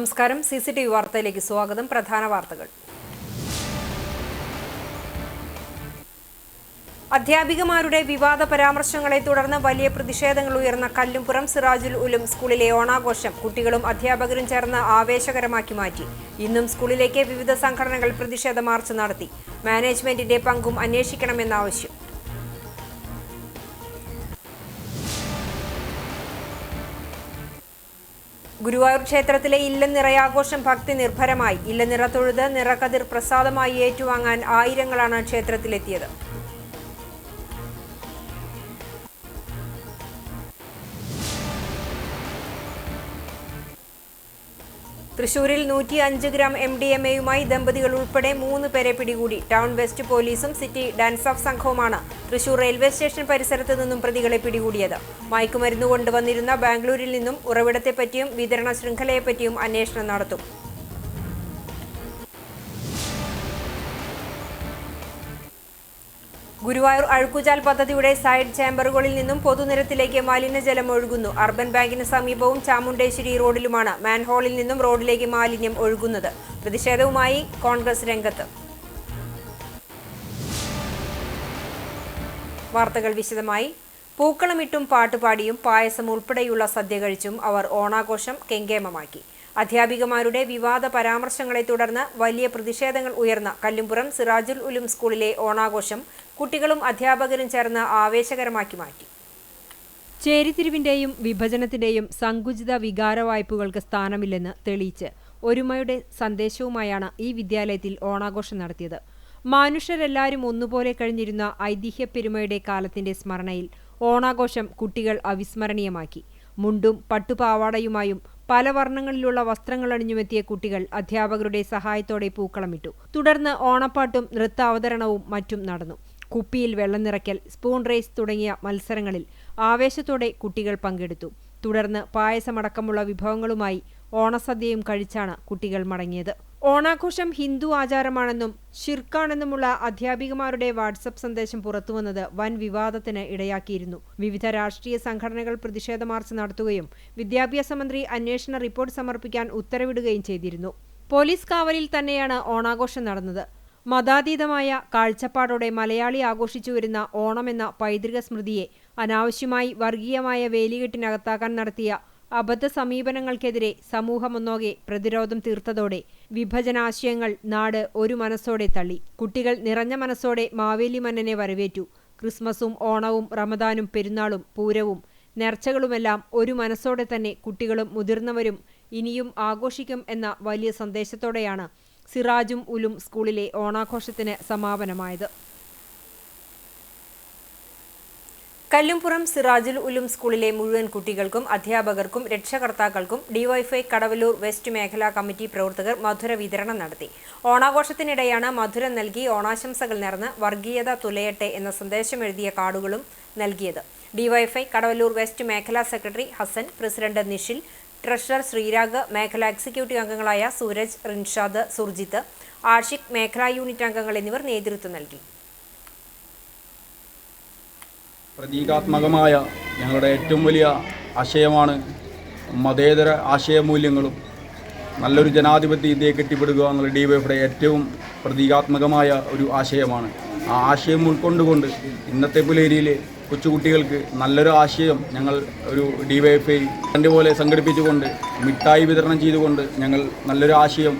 നമസ്കാരം. CCTV വാർത്തയിലേക്ക് സ്വാഗതം. പ്രധാന വാർത്തകൾ. അധ്യാപികമാരുടെ വിവാദ പരാമർശങ്ങളെ തുടർന്ന് വലിയ പ്രതിഷേധങ്ങൾ ഉയർന്ന കല്ലുംപുറം സിറാജുൽ ഉലൂം സ്കൂളിലെ ഓണാഘോഷം കുട്ടികളും അധ്യാപകരും ചേർന്ന് ആവേശകരമാക്കി മാറ്റി. ഇന്നും സ്കൂളിലേക്ക് വിവിധ സംഘടനകൾ പ്രതിഷേധ മാർച്ച് നടത്തി. മാനേജ്മെന്റിന്റെ പങ്കും അന്വേഷിക്കണമെന്ന ആവശ്യം. ഗുരുവായൂർ ക്ഷേത്രത്തിലെ ഇല്ലനിറയാഘോഷം ഭക്തി നിർഭരമായി. ഇല്ലനിറ തൊഴുത് നിറകതിർ പ്രസാദമായി ഏറ്റുവാങ്ങാൻ ആയിരങ്ങളാണ് ക്ഷേത്രത്തിലെത്തിയത്. തൃശൂരിൽ 105 ഗ്രാം MDMA-യുമായി ദമ്പതികൾ ഉൾപ്പെടെ 3 പേരെ പിടികൂടി. ടൗൺ വെസ്റ്റ് പോലീസും സിറ്റി ഡാൻസ് ഓഫ് സംഘവുമാണ് തൃശൂർ റെയിൽവേ സ്റ്റേഷൻ പരിസരത്ത് നിന്നും പ്രതികളെ പിടികൂടിയത്. മയക്കുമരുന്ന് കൊണ്ടുവന്നിരുന്ന ബാംഗ്ലൂരിൽ നിന്നും ഉറവിടത്തെപ്പറ്റിയും വിതരണ ശൃംഖലയെപ്പറ്റിയും അന്വേഷണം നടത്തും. ഗുരുവായൂർ അഴുക്കുചാൽ പദ്ധതിയുടെ സൈഡ് ചേംബറുകളിൽ നിന്നും പൊതുനിരത്തിലേക്ക് മലിനജലം ഒഴുകുന്നു. അർബൻ ബാങ്കിന് സമീപവും ചാമുണ്ടേശ്വരി റോഡിലുമാണ് മാൻഹോളിൽ നിന്നും റോഡിലേക്ക് മാലിന്യം ഒഴുകുന്നത്. പ്രതിഷേധവുമായി കോൺഗ്രസ് രംഗത്ത്. വാർത്തകൾ വിശദമായി. പൂക്കളമിട്ടും പാട്ടുപാടിയും പായസം ഉൾപ്പെടെയുള്ള സദ്യ കഴിച്ചും അവർ ഓണാഘോഷം കെങ്കേമമാക്കി. അധ്യാപികമാരുടെ വിവാദ പരാമർശങ്ങളെ തുടർന്ന് വലിയ പ്രതിഷേധങ്ങൾ ഉയർന്ന കല്ലുംപുറം സിറാജുൽ ഉലൂം സ്കൂളിലെ ഓണാഘോഷം കുട്ടികളും അധ്യാപകരും ചേർന്ന് ആവേശകരമാക്കി മാറ്റി. ചേരിതിരിവിന്റെയും വിഭജനത്തിന്റെയും സങ്കുചിത വികാരവായ്പകൾക്ക് സ്ഥാനമില്ലെന്ന് തെളിയിച്ച് ഒരുമയുടെ സന്ദേശവുമായാണ് ഈ വിദ്യാലയത്തിൽ ഓണാഘോഷം നടത്തിയത്. മനുഷ്യരെല്ലാവരും ഒന്നുപോലെ കഴിഞ്ഞിരുന്ന ഐതിഹ്യപ്പെരുമയുടെ കാലത്തിന്റെ സ്മരണയിൽ ഓണാഘോഷം കുട്ടികൾ അവിസ്മരണീയമാക്കി. മുണ്ടും പട്ടുപാവാടയുമായും പല വർണ്ണങ്ങളിലുള്ള വസ്ത്രങ്ങൾ അണിഞ്ഞുമെത്തിയ കുട്ടികൾ അധ്യാപകരുടെ സഹായത്തോടെ പൂക്കളമിട്ടു. തുടർന്ന് ഓണപ്പാട്ടും നൃത്താവതരണവും മറ്റും നടന്നു. കുപ്പിയിൽ വെള്ളം നിറയ്ക്കൽ, സ്പൂൺ റേസ് തുടങ്ങിയ മത്സരങ്ങളിൽ ആവേശത്തോടെ കുട്ടികൾ പങ്കെടുത്തു. തുടർന്ന് പായസമടക്കമുള്ള വിഭവങ്ങളുമായി ഓണസദ്യയും കഴിച്ചാണ് കുട്ടികൾ മടങ്ങിയത്. ഓണാഘോഷം ഹിന്ദു ആചാരമാണെന്നും ഷിർക്കാണെന്നുമുള്ള അധ്യാപികമാരുടെ വാട്സപ്പ് സന്ദേശം പുറത്തുവന്നത് വൻ വിവാദത്തിന് ഇടയാക്കിയിരുന്നു. വിവിധ രാഷ്ട്രീയ സംഘടനകൾ പ്രതിഷേധ മാർച്ച് നടത്തുകയും വിദ്യാഭ്യാസ മന്ത്രി അന്വേഷണ റിപ്പോർട്ട് സമർപ്പിക്കാൻ ഉത്തരവിടുകയും ചെയ്തിരുന്നു. പോലീസ് കാവലിൽ തന്നെയാണ് ഓണാഘോഷം നടന്നത്. മതാതീതമായ കാഴ്ചപ്പാടോടെ മലയാളി ആഘോഷിച്ചുവരുന്ന ഓണമെന്ന പൈതൃക സ്മൃതിയെ അനാവശ്യമായി വർഗീയമായ വേലികെട്ടിനകത്താക്കാൻ നടത്തിയ അബദ്ധ സമീപനങ്ങൾക്കെതിരെ സമൂഹമൊന്നാകെ പ്രതിരോധം തീർത്തതോടെ വിഭജനാശയങ്ങൾ നാട് ഒരു മനസ്സോടെ തള്ളി. കുട്ടികൾ നിറഞ്ഞ മനസ്സോടെ മാവേലി മന്നനെ വരവേറ്റു. ക്രിസ്മസും ഓണവും റമദാനും പെരുന്നാളും പൂരവും നേർച്ചകളുമെല്ലാം ഒരു മനസ്സോടെ തന്നെ കുട്ടികളും മുതിർന്നവരും ഇനിയും ആഘോഷിക്കും എന്ന വലിയ സന്ദേശത്തോടെയാണ് സിറാജുൽ ഉലൂം സ്കൂളിലെ ഓണാഘോഷത്തിന് സമാപനമായത്. കല്ലുംപുറം സിറാജുൽ ഉലൂം സ്കൂളിലെ മുഴുവൻ കുട്ടികൾക്കും അധ്യാപകർക്കും രക്ഷകർത്താക്കൾക്കും ഡിവൈഎഫ്ഐ കടവല്ലൂർ വെസ്റ്റ് മേഖലാ കമ്മിറ്റി പ്രവർത്തകർ മധുര വിതരണം നടത്തി. ഓണാഘോഷത്തിനിടെയാണ് മധുരം നൽകി ഓണാശംസകൾ നേർന്ന് വർഗീയത തുലയട്ടെ എന്ന സന്ദേശം എഴുതിയ കാർഡുകളും നൽകിയത്. ഡിവൈഎഫ്ഐ കടവല്ലൂർ വെസ്റ്റ് മേഖലാ secretary Hasan, president Nishil, treasurer Sreerag, മേഖലാ എക്സിക്യൂട്ടീവ് അംഗങ്ങളായ സൂരജ്, റിൻഷാദ്, സുർജിത്ത്, ആഷിഖ്, മേഖലാ യൂണിറ്റ് അംഗങ്ങൾ എന്നിവർ നേതൃത്വം നൽകി. പ്രതീകാത്മകമായ ഞങ്ങളുടെ ഏറ്റവും വലിയ ആശയമാണ് മതേതര ആശയമൂല്യങ്ങളും നല്ലൊരു ജനാധിപത്യ ഇന്ത്യയെ കെട്ടിപ്പടുക്കുക എന്നുള്ള ഡിവൈഎഫ്ഐയുടെ ഏറ്റവും പ്രതീകാത്മകമായ ഒരു ആശയമാണ്. ആ ആശയം ഉൾക്കൊണ്ടുകൊണ്ട് ഇന്നത്തെ പുലേരിയിലെ കൊച്ചുകുട്ടികൾക്ക് നല്ലൊരു ആശയം ഞങ്ങൾ ഒരു ഡിവൈഎഫ്ഐ അതിൻ്റെ പോലെ സംഘടിപ്പിച്ചുകൊണ്ട് മിഠായി വിതരണം ചെയ്തുകൊണ്ട് ഞങ്ങൾ നല്ലൊരു ആശയം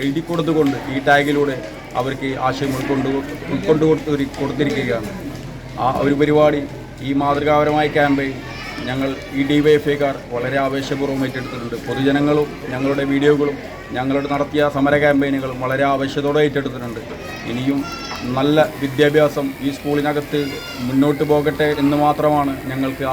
എഴുതി കൊടുത്തുകൊണ്ട് ഈ ടാഗിലൂടെ അവർക്ക് ആശയം കൊടുത്തിരിക്കുകയാണ്. ആ ഒരു പരിപാടി, ഈ മാതൃകാപരമായ ക്യാമ്പയിൻ ഞങ്ങൾ ഈ ഡിവൈഎഫ്ഐക്കാർ വളരെ ആവേശപൂർവ്വം ഏറ്റെടുത്തിട്ടുണ്ട്. പൊതുജനങ്ങളും ഞങ്ങളുടെ വീഡിയോകളും ഞങ്ങളുടെ നടത്തിയ സമര ക്യാമ്പയിനുകളും വളരെ ആവേശത്തോടെ ഏറ്റെടുത്തിട്ടുണ്ട്. ഇനിയും നല്ല വിദ്യാഭ്യാസം ഈ സ്കൂളിനകത്ത് മുന്നോട്ട് പോകട്ടെ എന്ന് മാത്രമാണ് ഞങ്ങൾക്ക്.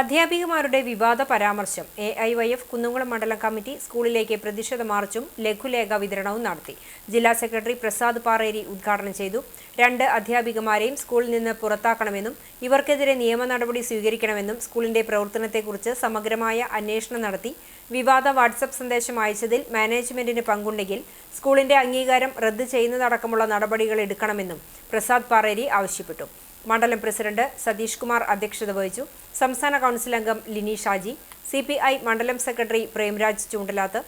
അധ്യാപികമാരുടെ വിവാദ പരാമർശം. AIYF കുന്നംകുളം മണ്ഡലം കമ്മിറ്റി സ്കൂളിലേക്ക് പ്രതിഷേധ മാർച്ചും ലഘുലേഖ വിതരണവും നടത്തി. ജില്ലാ സെക്രട്ടറി പ്രസാദ് പാറേരി ഉദ്ഘാടനം ചെയ്തു. 2 അധ്യാപികമാരെയും സ്കൂളിൽ നിന്ന് പുറത്താക്കണമെന്നും ഇവർക്കെതിരെ നിയമ നടപടി സ്വീകരിക്കണമെന്നും സ്കൂളിന്റെ പ്രവർത്തനത്തെക്കുറിച്ച് സമഗ്രമായ അന്വേഷണം നടത്തി വിവാദ വാട്സപ്പ് സന്ദേശം അയച്ചതിൽ മാനേജ്മെന്റിന് പങ്കുണ്ടെങ്കിൽ സ്കൂളിന്റെ അംഗീകാരം റദ്ദ് ചെയ്യുന്നതടക്കമുള്ള നടപടികൾ എടുക്കണമെന്നും പ്രസാദ് പാറേരി ആവശ്യപ്പെട്ടു. മണ്ഡലം പ്രസിഡന്റ് സതീഷ് കുമാർ അധ്യക്ഷത വഹിച്ചു. സംസ്ഥാന കൗൺസിൽ അംഗം ലിനി ഷാജി, CPI മണ്ഡലം secretary Premraj Choondalath,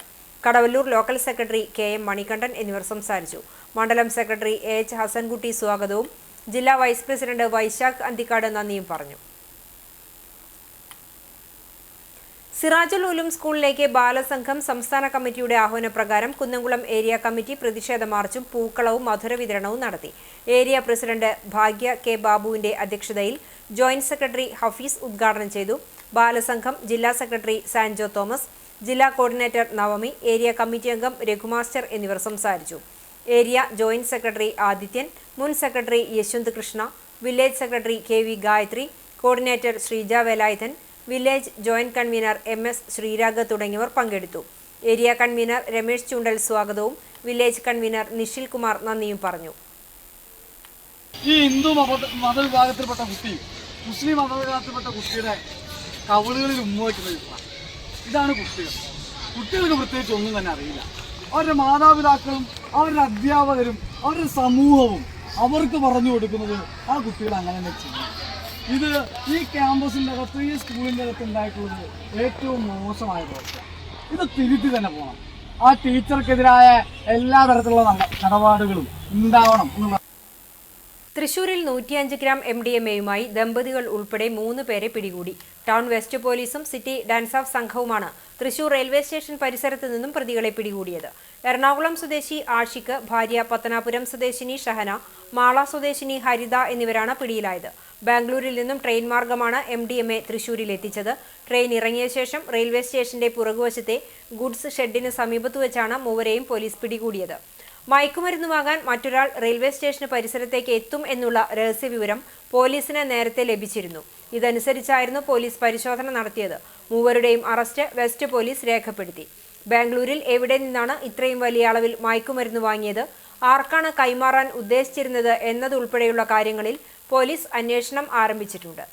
Kadavallur local secretary KM Manikandan എന്നിവർ സംസാരിച്ചു. മണ്ഡലം സെക്രട്ടറി AH ഹസൻകുട്ടി സ്വാഗതവും ജില്ലാ വൈസ് പ്രസിഡന്റ് വൈശാഖ് അന്തിക്കാട് നന്ദിയും പറഞ്ഞു. സിറാജുൽ ഉലൂം സ്കൂളിലേക്ക് ബാലസംഘം സംസ്ഥാന കമ്മിറ്റിയുടെ ആഹ്വാനപ്രകാരം കുന്നംകുളം ഏരിയ കമ്മിറ്റി പ്രതിഷേധ മാർച്ചും പൂക്കളവും മധുര വിതരണവും നടത്തി. ഏരിയ പ്രസിഡന്റ് ഭാഗ്യ K ബാബുവിന്റെ അധ്യക്ഷതയിൽ ജോയിന്റ് സെക്രട്ടറി ഹഫീസ് ഉദ്ഘാടനം ചെയ്തു. ബാലസംഘം ജില്ലാ സെക്രട്ടറി സാൻജോ തോമസ്, ജില്ലാ കോർഡിനേറ്റർ നവമി, ഏരിയ കമ്മിറ്റി അംഗം രഘുമാസ്റ്റർ എന്നിവർ സംസാരിച്ചു. ഏരിയ ജോയിന്റ് സെക്രട്ടറി ആദിത്യൻ, മുൻ secretary Yashwant Krishna, village secretary KV Gayathri, coordinator Sreeja Velayudhan, village joint convener MS Sreerag തുടങ്ങിയവർ പങ്കെടുത്തു. ഏരിയ കൺവീനർ രമേശ് ചൂണ്ടൽ സ്വാഗതവും വില്ലേജ് കൺവീനർ നിഷിൽ കുമാർ നന്ദിയും പറഞ്ഞു. ഈ ഹിന്ദു മതവിഭാഗത്തിൽപ്പെട്ട കുട്ടി മുസ്ലിം മതവിഭാഗത്തിൽപ്പെട്ട കുട്ടിയുടെ കവിളുകളിൽ ഉമ്മ വയ്ക്കുന്നത് ഇതാണ് കുട്ടികൾക്ക് പ്രത്യേകിച്ച് ഒന്നും തന്നെ അറിയില്ല. അവരുടെ മാതാപിതാക്കളും അവരുടെ അധ്യാപകരും അവരുടെ സമൂഹവും അവർക്ക് പറഞ്ഞു കൊടുക്കുന്നത് ആ കുട്ടികൾ അങ്ങനെ തന്നെ ചെയ്യും. ഇത് ഈ ക്യാമ്പസിൻ്റെ അകത്ത് ഈ സ്കൂളിൻ്റെ അകത്ത് ഉണ്ടായിട്ടുള്ളത് ഏറ്റവും മോശമായ പ്രവർത്തനം. ഇത് തിരുത്തി തന്നെ പോകണം. ആ ടീച്ചർക്കെതിരായ എല്ലാ തരത്തിലുള്ള നടപാടുകളും ഉണ്ടാവണം എന്നുള്ള. തൃശൂരിൽ 105 ഗ്രാം MDMA-യുമായി ദമ്പതികൾ ഉൾപ്പെടെ 3 പേരെ പിടികൂടി. ടൗൺ വെസ്റ്റ് പോലീസും സിറ്റി ഡാൻസ് ഓഫ് സംഘവുമാണ് തൃശൂർ റെയിൽവേ സ്റ്റേഷൻ പരിസരത്ത് നിന്നും പ്രതികളെ പിടികൂടിയത്. എറണാകുളം സ്വദേശി ആഷിഖ്, ഭാര്യ പത്തനാപുരം സ്വദേശിനി ഷഹന, മാള സ്വദേശിനി ഹരിത എന്നിവരാണ് പിടിയിലായത്. ബാംഗ്ലൂരിൽ നിന്നും ട്രെയിൻ മാർഗമാണ് MDMA തൃശൂരിൽ എത്തിച്ചത്. ട്രെയിൻ ഇറങ്ങിയ ശേഷം റെയിൽവേ സ്റ്റേഷന്റെ പുറകുവശത്തെ ഗുഡ്സ് ഷെഡിന് സമീപത്തു വെച്ചാണ് മൂവരെയും പോലീസ് പിടികൂടിയത്. മയക്കുമരുന്ന് വാങ്ങാൻ മറ്റൊരാൾ റെയിൽവേ സ്റ്റേഷന് പരിസരത്തേക്ക് എത്തും എന്നുള്ള രഹസ്യവിവരം പോലീസിന് നേരത്തെ ലഭിച്ചിരുന്നു. ഇതനുസരിച്ചായിരുന്നു പോലീസ് പരിശോധന നടത്തിയത്. മൂവരുടെയും അറസ്റ്റ് വെസ്റ്റ് പോലീസ് രേഖപ്പെടുത്തി. ബാംഗ്ലൂരിൽ എവിടെ നിന്നാണ് ഇത്രയും വലിയ അളവിൽ മയക്കുമരുന്ന് വാങ്ങിയത്, ആർക്കാണ് കൈമാറാൻ ഉദ്ദേശിച്ചിരുന്നത് എന്നതുൾപ്പെടെയുള്ള കാര്യങ്ങളിൽ പോലീസ് അന്വേഷണം ആരംഭിച്ചിട്ടുണ്ട്.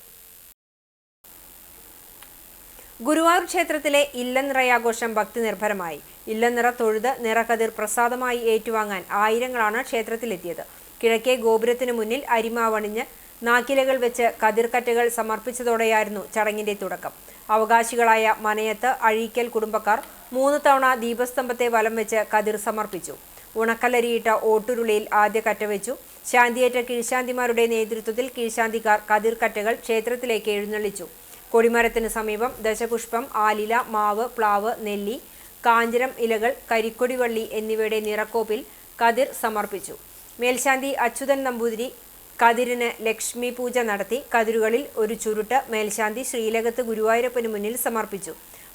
ഗുരുവായൂർ ക്ഷേത്രത്തിലെ ഇല്ലനിറയാഘോഷം ഭക്തി നിർഭരമായി. ഇല്ലനിറ തൊഴുത് നിറകതിർ പ്രസാദമായി ഏറ്റുവാങ്ങാൻ ആയിരങ്ങളാണ് ക്ഷേത്രത്തിലെത്തിയത്. കിഴക്കേ ഗോപുരത്തിനു മുന്നിൽ അരിമാവണിഞ്ഞ് നാക്കിലകൾ വെച്ച് കതിർക്കറ്റകൾ സമർപ്പിച്ചതോടെയായിരുന്നു ചടങ്ങിന്റെ തുടക്കം. അവകാശികളായ മനയത്ത്, അഴീക്കൽ കുടുംബക്കാർ 3 തവണ ദീപസ്തംഭത്തെ വലം വെച്ച് കതിർ സമർപ്പിച്ചു. ഉണക്കലരിയിട്ട ഓട്ടുരുളിയിൽ ആദ്യ കറ്റ വെച്ചു. ശാന്തിയേറ്റ കീഴ്ശാന്തിമാരുടെ നേതൃത്വത്തിൽ കീഴ്ശാന്തിക്കാർ കതിർക്കറ്റകൾ ക്ഷേത്രത്തിലേക്ക് എഴുന്നള്ളിച്ചു. കൊടിമരത്തിന് സമീപം ദശപുഷ്പം, ആലില, മാവ്, പ്ലാവ്, നെല്ലി, കാഞ്ചിരം ഇലകൾ, കരിക്കൊടിവള്ളി എന്നിവയുടെ നിറക്കോപ്പിൽ കതിർ സമർപ്പിച്ചു. മേൽശാന്തി അച്യുതൻ നമ്പൂതിരി കതിരിന് ലക്ഷ്മി പൂജ നടത്തി. കതിരുകളിൽ ഒരു ചുരുട്ട് മേൽശാന്തി ശ്രീലകത്ത് ഗുരുവായൂരപ്പന് മുന്നിൽ സമർപ്പിച്ചു.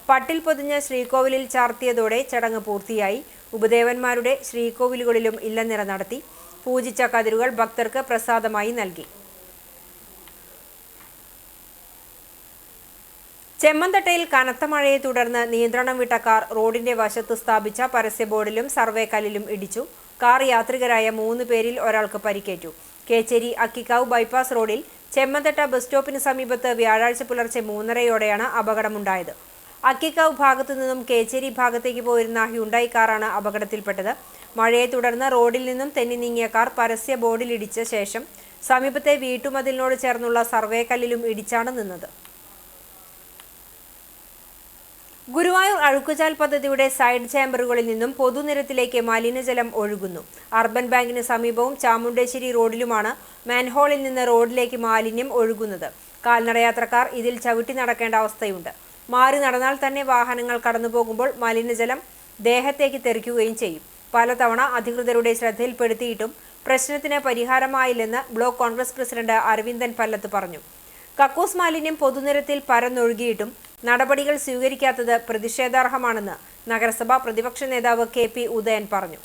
പട്ടിൽ പൊതിഞ്ഞ് ശ്രീകോവിലിൽ ചാർത്തിയതോടെ ചടങ്ങ് പൂർത്തിയായി. ഉപദേവന്മാരുടെ ശ്രീകോവിലുകളിലും ഇല്ലനിറ നടത്തി. പൂജിച്ച കതിരുകൾ ഭക്തർക്ക് പ്രസാദമായി നൽകി. ചെമ്മന്തട്ടയിൽ കനത്ത മഴയെ തുടർന്ന് നിയന്ത്രണം വിട്ട കാർ റോഡിന്റെ വശത്ത് സ്ഥാപിച്ച പരസ്യ ബോർഡിലും സർവേ കല്ലിലും ഇടിച്ചു. കാർ യാത്രികരായ 3 പേരിൽ ഒരാൾക്ക് പരിക്കേറ്റു. കേച്ചേരി അക്കിക്കാവ് ബൈപ്പാസ് റോഡിൽ ചെമ്മന്തട്ട ബസ് സ്റ്റോപ്പിന് സമീപത്ത് വ്യാഴാഴ്ച പുലർച്ചെ 3:30-ഓടെയാണ് അപകടമുണ്ടായത്. അക്കിക്കാവ് ഭാഗത്തു നിന്നും കേച്ചേരി ഭാഗത്തേക്ക് പോയിരുന്ന ഹ്യുണ്ടായി കാറാണ് അപകടത്തിൽപ്പെട്ടത്. മഴയെ തുടർന്ന് റോഡിൽ നിന്നും തെന്നി നീങ്ങിയ കാർ പരസ്യ ബോർഡിലിടിച്ച ശേഷം സമീപത്തെ വീട്ടുമതിലിനോട് ചേർന്നുള്ള സർവേ കല്ലിലും ഇടിച്ചാണ് നിന്നത്. ഗുരുവായൂർ അഴുക്കുചാൽ പദ്ധതിയുടെ സൈഡ് ചേംബറുകളിൽ നിന്നും പൊതുനിരത്തിലേക്ക് മലിനജലം ഒഴുകുന്നു. അർബൻ ബാങ്കിന് സമീപവും ചാമുണ്ടേശ്ശേരി റോഡിലുമാണ് മാൻഹോളിൽ നിന്ന് റോഡിലേക്ക് മാലിന്യം ഒഴുകുന്നത്. കാൽനടയാത്രക്കാർ ഇതിൽ ചവിട്ടി നടക്കേണ്ട അവസ്ഥയുണ്ട്. മാറി നടന്നാൽ തന്നെ വാഹനങ്ങൾ കടന്നുപോകുമ്പോൾ മലിനജലം ദേഹത്തേക്ക് തെറിക്കുകയും ചെയ്യും. പലതവണ അധികൃതരുടെ ശ്രദ്ധയിൽപ്പെടുത്തിയിട്ടും പ്രശ്നത്തിന് പരിഹാരമായില്ലെന്ന് ബ്ലോക്ക് കോൺഗ്രസ് പ്രസിഡന്റ് അരവിന്ദൻ പല്ലത്ത് പറഞ്ഞു. കക്കൂസ് മാലിന്യം പൊതുനിരത്തിൽ പരന്നൊഴുകിയിട്ടും നടപടികൾ സ്വീകരിക്കാത്തത് പ്രതിഷേധാർഹമാണെന്ന് നഗരസഭാ പ്രതിപക്ഷ നേതാവ് KP ഉദയൻ പറഞ്ഞു.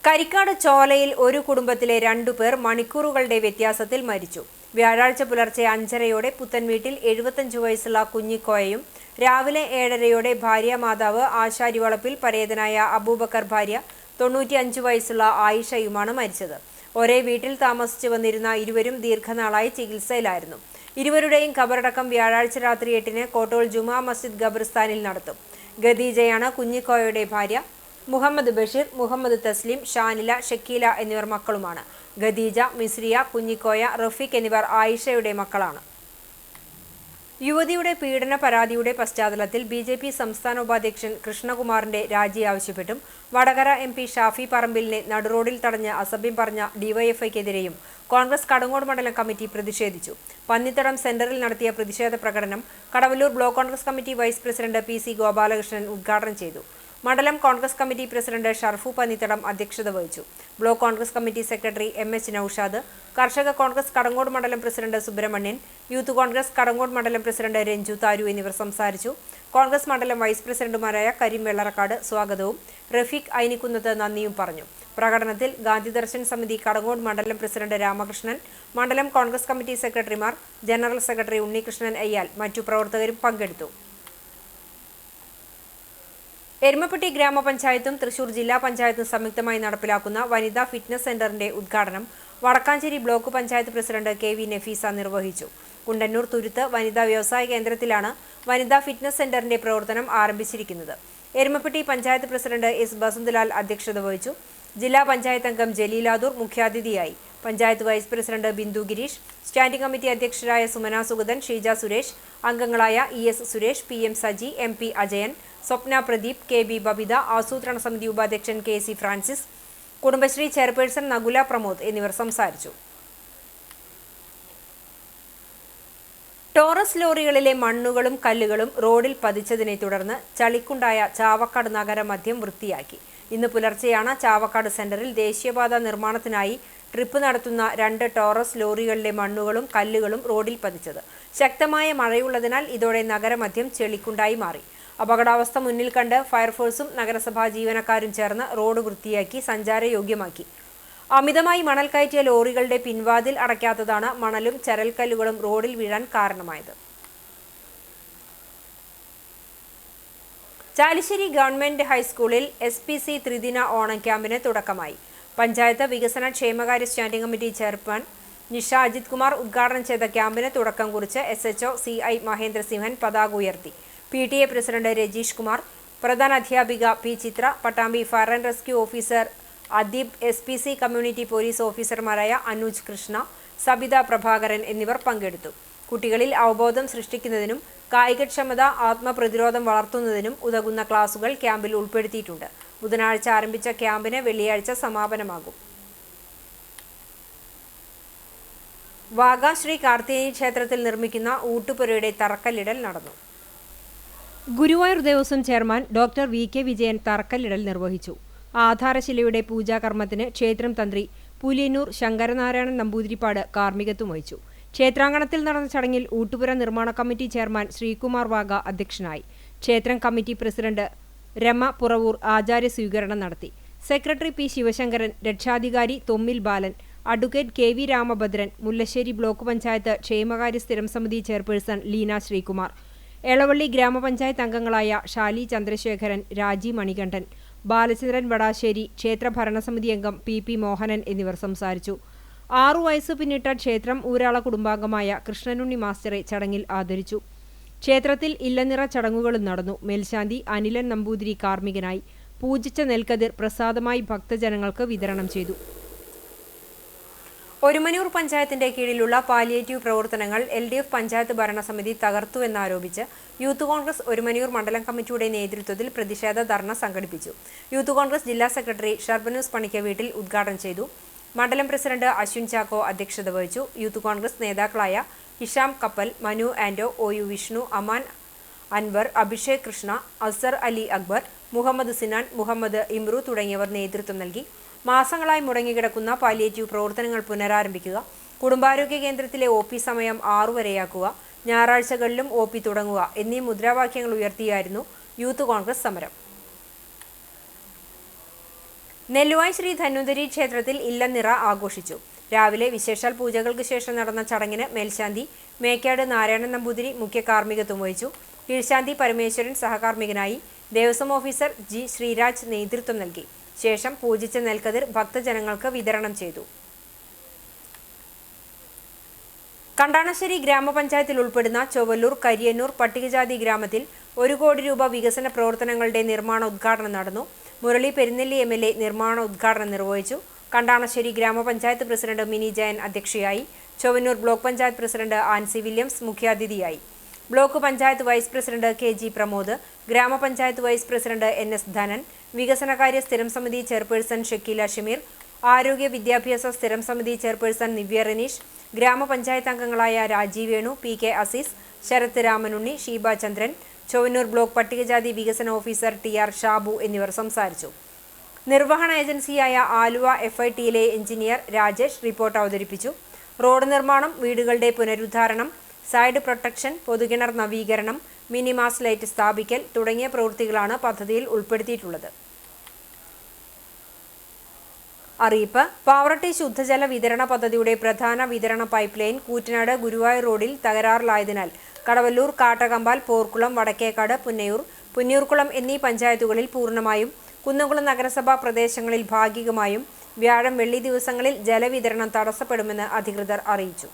കരിക്കാട് ചോലയിൽ ഒരു കുടുംബത്തിലെ 2 പേർ മണിക്കൂറുകളുടെ വ്യത്യാസത്തിൽ മരിച്ചു. വ്യാഴാഴ്ച പുലർച്ചെ 5:30-ഓടെ പുത്തൻവീട്ടിൽ 75 വയസ്സുള്ള കുഞ്ഞിക്കോയയും രാവിലെ 7:30-ഓടെ ഭാര്യ മാതാവ് ആശാരിവളപ്പിൽ പരേതനായ അബൂബക്കർ ഭാര്യ 95 വയസ്സുള്ള ആയിഷയുമാണ് മരിച്ചത്. ഒരേ വീട്ടിൽ താമസിച്ചു വന്നിരുന്ന ഇരുവരും ദീർഘനാളായി ചികിത്സയിലായിരുന്നു. ഇരുവരുടെയും ഖബറടക്കം വ്യാഴാഴ്ച രാത്രി 8-ന് കോട്ടോൾ ജുമാ മസ്ജിദ് ഖബർസ്ഥാനിൽ നടത്തും. ഖദീജയാണ് കുഞ്ഞിക്കോയയുടെ ഭാര്യ. മുഹമ്മദ് ബഷീർ, മുഹമ്മദ് തസ്ലീം, ഷാനില, ഷക്കീല എന്നിവർ മക്കളുമാണ്. ഖദീജ, മിസ്രിയ, കുഞ്ഞിക്കോയ, റഫീഖ് എന്നിവർ ആയിഷയുടെ മക്കളാണ്. യുവതിയുടെ പീഡന പരാതിയുടെ പശ്ചാത്തലത്തിൽ ബി.ജെ.പി. സംസ്ഥാന ഉപാധ്യക്ഷൻ കൃഷ്ണകുമാറിന്റെ രാജി ആവശ്യപ്പെട്ടും വടകര എം.പി. ഷാഫി പറമ്പിലിനെ നടുറോഡിൽ തടഞ്ഞ് അസഭ്യം പറഞ്ഞ ഡിവൈഎഫ്ഐക്കെതിരെയും കോൺഗ്രസ് കടങ്ങോട് മണ്ഡലം കമ്മിറ്റി പ്രതിഷേധിച്ചു. പന്നിത്തടം സെന്ററിൽ നടത്തിയ പ്രതിഷേധ പ്രകടനം Kadavallur block Congress committee vice president PC. Gopalakrishnan ഉദ്ഘാടനം ചെയ്തു. മണ്ഡലം കോൺഗ്രസ് കമ്മിറ്റി പ്രസിഡന്റ് ഷർഫു പന്നിത്തടം അധ്യക്ഷത വഹിച്ചു. Block Congress committee secretary MH. Noushad, കർഷക കോൺഗ്രസ് കടങ്ങോട് മണ്ഡലം പ്രസിഡന്റ് സുബ്രഹ്മണ്യൻ, യൂത്ത് കോൺഗ്രസ് കടങ്ങോട് മണ്ഡലം പ്രസിഡന്റ് രഞ്ജു താരു എന്നിവർ സംസാരിച്ചു. കോൺഗ്രസ് മണ്ഡലം വൈസ് പ്രസിഡന്റുമാരായ കരീം വെള്ളറക്കാട് സ്വാഗതവും റഫീഖ് ഐനിക്കുന്നത്ത് നന്ദിയും പറഞ്ഞു. പ്രകടനത്തിൽ ഗാന്ധി ദർശൻ സമിതി കടങ്ങോട് മണ്ഡലം പ്രസിഡന്റ് രാമകൃഷ്ണൻ, മണ്ഡലം കോൺഗ്രസ് കമ്മിറ്റി സെക്രട്ടറിമാർ, ജനറൽ സെക്രട്ടറി ഉണ്ണികൃഷ്ണൻ അയ്യാൽ, മറ്റു പ്രവർത്തകരും പങ്കെടുത്തു. എരുമപ്പെട്ടി ഗ്രാമപഞ്ചായത്തും തൃശൂർ ജില്ലാ പഞ്ചായത്തും സംയുക്തമായി നടപ്പിലാക്കുന്ന വനിതാ ഫിറ്റ്നസ് സെന്ററിന്റെ ഉദ്ഘാടനം വടക്കാഞ്ചേരി ബ്ലോക്ക് പഞ്ചായത്ത് പ്രസിഡന്റ് കെ.വി. നഫീസ നിർവഹിച്ചു. കുണ്ടന്നൂർ തുരുത്ത് വനിതാ വ്യവസായ കേന്ദ്രത്തിലാണ് വനിതാ ഫിറ്റ്നസ് സെന്ററിന്റെ പ്രവർത്തനം ആരംഭിച്ചിരിക്കുന്നത്. Erumapetty panchayat president S. ബസന്തലാൽ അധ്യക്ഷത വഹിച്ചു. ജില്ലാ പഞ്ചായത്ത് അംഗം ജലീലാദൂർ മുഖ്യാതിഥിയായി. Panchayat vice president Bindu Girish, standing committee അധ്യക്ഷരായ സുമന സുഗതൻ, ഷീജ സുരേഷ്, അംഗങ്ങളായ ES. Suresh, PM. Saji, MP. Ajayan, Swapna Pradeep, KB. Babitha, ആസൂത്രണ സമിതി ഉപാധ്യക്ഷൻ KC. Francis, Kudumbashree chairperson Nakula Pramod എന്നിവർ സംസാരിച്ചു. ടോറസ് ലോറികളിലെ മണ്ണുകളും കല്ലുകളും റോഡിൽ പതിച്ചതിനെ തുടർന്ന് ചളിക്കുണ്ടായ ചാവക്കാട് നഗരമധ്യം വൃത്തിയാക്കി. ഇന്ന് പുലർച്ചെയാണ് ചാവക്കാട് സെന്ററിൽ ദേശീയപാത നിർമ്മാണത്തിനായി ട്രിപ്പ് നടത്തുന്ന 2 ടോറസ് ലോറികളിലെ മണ്ണുകളും കല്ലുകളും റോഡിൽ പതിച്ചത്. ശക്തമായ മഴയുള്ളതിനാൽ ഇതോടെ നഗരമധ്യം ചെളിക്കുണ്ടായി മാറി. അപകടാവസ്ഥ മുന്നിൽ കണ്ട് ഫയർഫോഴ്സും നഗരസഭാ ജീവനക്കാരും ചേർന്ന് റോഡ് വൃത്തിയാക്കി സഞ്ചാരയോഗ്യമാക്കി. അമിതമായി മണൽ കയറ്റിയ ലോറികളുടെ പിൻവാതിൽ അടയ്ക്കാത്തതാണ് മണലും ചരൽക്കല്ലുകളും റോഡിൽ വീഴാൻ കാരണമായത്. ചാലിശ്ശേരി ഗവൺമെന്റ് ഹൈസ്കൂളിൽ എസ്.പി.സി. ത്രിദിന ഓണം ക്യാമ്പിന് തുടക്കമായി. പഞ്ചായത്ത് വികസന ക്ഷേമകാര്യ standing committee chairman Nisha Ajith Kumar ഉദ്ഘാടനം ചെയ്ത ക്യാമ്പിന് തുടക്കം കുറിച്ച് എസ്.എച്ച്.ഒ. സി.ഐ. മഹേന്ദ്രസിംഹൻ പതാക ഉയർത്തി. പി.ടി.എ. പ്രസിഡന്റ് രജീഷ് കുമാർ, പ്രധാന അധ്യാപിക P. Chithra, Pattambi fire and rescue officer Adeeb, SPC. Community police ഓഫീസർമാരായ അനൂജ് കൃഷ്ണ, സബിത പ്രഭാകരൻ എന്നിവർ പങ്കെടുത്തു. കുട്ടികളിൽ അവബോധം സൃഷ്ടിക്കുന്നതിനും കായികക്ഷമത, ആത്മപ്രതിരോധം വളർത്തുന്നതിനും ഉതകുന്ന ക്ലാസുകൾ ക്യാമ്പിൽ ഉൾപ്പെടുത്തിയിട്ടുണ്ട്. ബുധനാഴ്ച ആരംഭിച്ച ക്യാമ്പിന് വെള്ളിയാഴ്ച സമാപനമാകും. വാഗ ശ്രീ കാർത്തികേയ ക്ഷേത്രത്തിൽ നിർമ്മിക്കുന്ന ഊട്ടുപുരയുടെ തറക്കല്ലിടൽ നടന്നു. Guruvayur Devaswom chairman doctor VK. Vijayan തറക്കല്ലിടൽ നിർവഹിച്ചു. ആധാരശിലയുടെ പൂജാകർമ്മത്തിന് ക്ഷേത്രം തന്ത്രി പുലിയന്നൂർ ശങ്കരനാരായണൻ നമ്പൂതിരിപ്പാട് കാർമ്മികത്വം വഹിച്ചു. ക്ഷേത്രാങ്കണത്തിൽ നടന്ന ചടങ്ങിൽ ഊട്ടുപുര നിർമ്മാണ കമ്മിറ്റി ചെയർമാൻ ശ്രീകുമാർ വാഗ അധ്യക്ഷനായി. ക്ഷേത്രം കമ്മിറ്റി പ്രസിഡന്റ് രമ പുറവൂർ ആചാര്യ സ്വീകരണം നടത്തി. Secretary P. ശിവശങ്കരൻ, രക്ഷാധികാരി Thommil Balan, advocate KV. Ramabhadran, Mullassery block panchayat ക്ഷേമകാര്യ സ്ഥിരം സമിതി ചെയർപേഴ്സൺ ലീന ശ്രീകുമാർ, എളവള്ളി ഗ്രാമപഞ്ചായത്ത് അംഗങ്ങളായ ഷാലി ചന്ദ്രശേഖരൻ, രാജി മണികണ്ഠൻ, ബാലചന്ദ്രൻ വടാശ്ശേരി, ക്ഷേത്ര ഭരണസമിതി അംഗം പി. മോഹനൻ എന്നിവർ സംസാരിച്ചു. 6 വയസ്സ് പിന്നിട്ട ക്ഷേത്രം ഊരാള കുടുംബാംഗമായ കൃഷ്ണനുണ്ണി മാസ്റ്ററെ ചടങ്ങിൽ ആദരിച്ചു. ക്ഷേത്രത്തിൽ ഇല്ലനിറ ചടങ്ങുകളും നടന്നു. മേൽശാന്തി അനിലൻ നമ്പൂതിരി കാർമ്മികനായി. പൂജിച്ച നെൽക്കതിർ പ്രസാദമായി ഭക്തജനങ്ങൾക്ക് വിതരണം ചെയ്തു. ഒരുമനൂർ പഞ്ചായത്തിന്റെ കീഴിലുള്ള പാലിയേറ്റീവ് പ്രവർത്തനങ്ങൾ LDF പഞ്ചായത്ത് ഭരണസമിതി തകർത്തുവെന്നാരോപിച്ച് യൂത്ത് കോൺഗ്രസ് ഒരുമനൂർ മണ്ഡലം കമ്മിറ്റിയുടെ നേതൃത്വത്തിൽ പ്രതിഷേധ ധർണ സംഘടിപ്പിച്ചു. യൂത്ത് കോൺഗ്രസ് ജില്ലാ സെക്രട്ടറി ഷർബനൂസ് പണിക്ക വീട്ടിൽ ഉദ്ഘാടനം ചെയ്തു. മണ്ഡലം പ്രസിഡന്റ് അശ്വിൻ ചാക്കോ അധ്യക്ഷത വഹിച്ചു. യൂത്ത് കോൺഗ്രസ് നേതാക്കളായ ഹിഷാം കപ്പൽ, മനു ആൻഡോ, OU വിഷ്ണു, അമാൻ അൻവർ, അഭിഷേക് കൃഷ്ണ, അസർ അലി അക്ബർ, മുഹമ്മദ് സിനാൻ, മുഹമ്മദ് ഇമ്രു തുടങ്ങിയവർ നേതൃത്വം നൽകി. മാസങ്ങളായി മുടങ്ങിക്കിടക്കുന്ന പാലിയേറ്റീവ് പ്രവർത്തനങ്ങൾ പുനരാരംഭിക്കുക, കുടുംബാരോഗ്യ കേന്ദ്രത്തിലെ OP സമയം 6 വരെയാക്കുക, ഞായറാഴ്ചകളിലും OP തുടങ്ങുക എന്നീ മുദ്രാവാക്യങ്ങൾ ഉയർത്തിയായിരുന്നു യൂത്ത് കോൺഗ്രസ് സമരം. നെല്ലുവായ് ശ്രീ ധന്വന്തരി ക്ഷേത്രത്തിൽ ഇല്ലനിറ ആഘോഷിച്ചു. രാവിലെ വിശേഷാൽ പൂജകൾക്ക് ശേഷം നടന്ന ചടങ്ങിന് മേൽശാന്തി മേക്കാട് നാരായണൻ നമ്പൂതിരി മുഖ്യ കാർമ്മികത്വം വഹിച്ചു. കീഴ്ശാന്തി പരമേശ്വരൻ സഹകാർമ്മികനായി. Devaswom officer G. ശ്രീരാജ് നേതൃത്വം നൽകി. ശേഷം പൂജിച്ച നെൽക്കതിർ ഭക്തജനങ്ങൾക്ക് വിതരണം ചെയ്തു. കണ്ടാണശ്ശേരി ഗ്രാമപഞ്ചായത്തിൽ ഉൾപ്പെടുന്ന ചൊവ്വല്ലൂർ, കരിയന്നൂർ പട്ടികജാതി ഗ്രാമത്തിൽ 1 കോടി രൂപ വികസന പ്രവർത്തനങ്ങളുടെ നിർമ്മാണ ഉദ്ഘാടനം നടന്നു. മുരളി പെരുന്നെല്ലി MLA നിർമ്മാണ ഉദ്ഘാടനം നിർവഹിച്ചു. കണ്ടാണശ്ശേരി ഗ്രാമപഞ്ചായത്ത് പ്രസിഡന്റ് മിനി ജയൻ അധ്യക്ഷയായി. Chowwannur block panchayat president Ancy Williams മുഖ്യാതിഥിയായി. Block panchayat vice president KG Pramod, ഗ്രാമപഞ്ചായത്ത് വൈസ് പ്രസിഡന്റ് NS ധനൻ, വികസനകാര്യ സ്ഥിരം സമിതി ചെയർപേഴ്സൺ ഷക്കീല ഷമീർ, ആരോഗ്യ വിദ്യാഭ്യാസ സ്ഥിരം സമിതി ചെയർപേഴ്സൺ നിവ്യ റനീഷ്, ഗ്രാമപഞ്ചായത്ത് അംഗങ്ങളായ രാജീവ് വേണു, PK അസീസ്, ശരത് രാമനുണ്ണി, ഷീബ ചന്ദ്രൻ, ചൊവ്വന്നൂർ ബ്ലോക്ക് പട്ടികജാതി വികസന ഓഫീസർ TR ഷാബു എന്നിവർ സംസാരിച്ചു. നിർവഹണ ഏജൻസിയായ ആലുവ FITയിലെ എഞ്ചിനീയർ രാജേഷ് റിപ്പോർട്ട് അവതരിപ്പിച്ചു. റോഡ് നിർമ്മാണം, വീടുകളുടെ പുനരുദ്ധാരണം, സൈഡ് പ്രൊട്ടക്ഷൻ, പൊതുകിണർ നവീകരണം, മിനി മാസ് ലൈറ്റ് സ്ഥാപിക്കൽ തുടങ്ങിയ പ്രവൃത്തികളാണ് പദ്ധതിയിൽ ഉൾപ്പെടുത്തിയിട്ടുള്ളത്. അറിയിപ്പ്: പാവറട്ടി ശുദ്ധജല വിതരണ പദ്ധതിയുടെ പ്രധാന വിതരണ പൈപ്പ് ലൈൻ കൂറ്റനാട് ഗുരുവായൂർ റോഡിൽ തകരാറിലായതിനാൽ കടവല്ലൂർ, കാട്ടകമ്പാൽ, പോർക്കുളം, വടക്കേക്കാട്, പുന്നയൂർക്കുളം എന്നീ പഞ്ചായത്തുകളിൽ പൂർണ്ണമായും, കുന്നംകുളം നഗരസഭാ പ്രദേശങ്ങളിൽ ഭാഗികമായും വ്യാഴം, വെള്ളി ദിവസങ്ങളിൽ ജലവിതരണം തടസ്സപ്പെടുമെന്ന് അധികൃതർ അറിയിച്ചു.